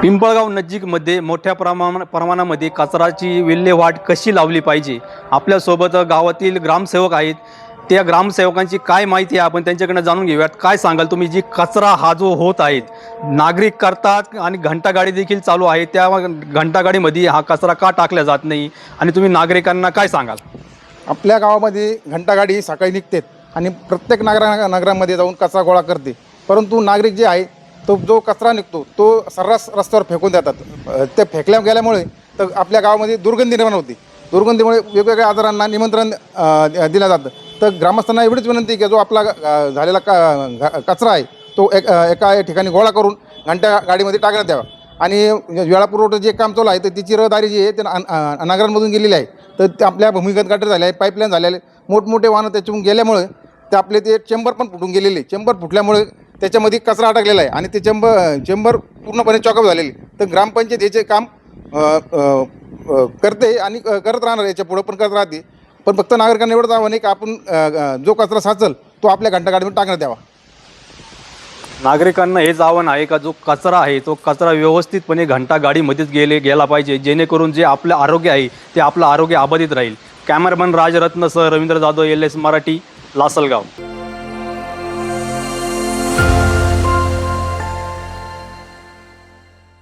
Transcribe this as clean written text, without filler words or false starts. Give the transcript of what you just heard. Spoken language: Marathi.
पिंपळगाव नजीकमध्ये मोठ्या प्रमाणामध्ये कचराची विल्हेवाट कशी लावली पाहिजे। आपल्यासोबत गावातील ग्रामसेवक आहेत। त्या ग्रामसेवकांची काय माहिती आहे आपण त्यांच्याकडनं जाणून घेऊयात। काय सांगाल तुम्ही, जी कचरा हा जो होत आहे, नागरिक करतात आणि घंटागाडी देखील चालू आहे, त्या घंटागाडीमध्ये हा कचरा का टाकला जात नाही आणि तुम्ही नागरिकांना काय सांगाल? आपल्या गावामध्ये घंटागाडी सकाळी निघते आणि प्रत्येक नगरामध्ये जाऊन कचरा गोळा करते, परंतु नागरिक जे आहे तो जो कचरा निघतो तो सर्रास रस्त्यावर फेकून देतात। ते फेकल्या गेल्यामुळे तर आपल्या गावामध्ये दुर्गंधी निर्माण होती। दुर्गंधीमुळे वेगवेगळ्या आजारांना निमंत्रण दिलं जातं। तर ग्रामस्थांना एवढीच विनंती की जो आपला झालेला कचरा आहे तो एका ठिकाणी गोळा करून घंटा गाडीमध्ये टाकण्यात यावा। आणि वेळापुरवठा जे काम चालू आहे तर तिची रहदारी जी आहे ते नगरांमधून गेलेली आहे। तर ते आपल्या भूमिगत गटर झाले आहे, पाईपलाईन झालेले, मोठमोठे वाहनं त्याच्यातून गेल्यामुळे ते आपले ते चेंबर पण फुटून गेलेले। चेंबर फुटल्यामुळे त्याच्यामध्ये कचरा अटकलेला आहे आणि ते चेंबर पूर्णपणे चॉकअप झालेले। तर ग्रामपंचायत याचे काम करते आणि करत राहणार, याच्या पुढं पण करत राहते। पण फक्त नागरिकांना एवढंच आव्हान आहे की आपण जो कचरा साचल तो आपल्या घंटागाडीमध्ये टाकण्यात यावा। नागरिकांना हेच आव्हान आहे का जो कचरा आहे तो कचरा व्यवस्थितपणे घंटागाडीमध्येच गेला पाहिजे, जेणेकरून जे आपलं आरोग्य आहे ते आपलं आरोग्य अबाधित राहील। कॅमेरामन राजरत्नसह रवींद्र जाधव, LS मराठी, लासलगाव।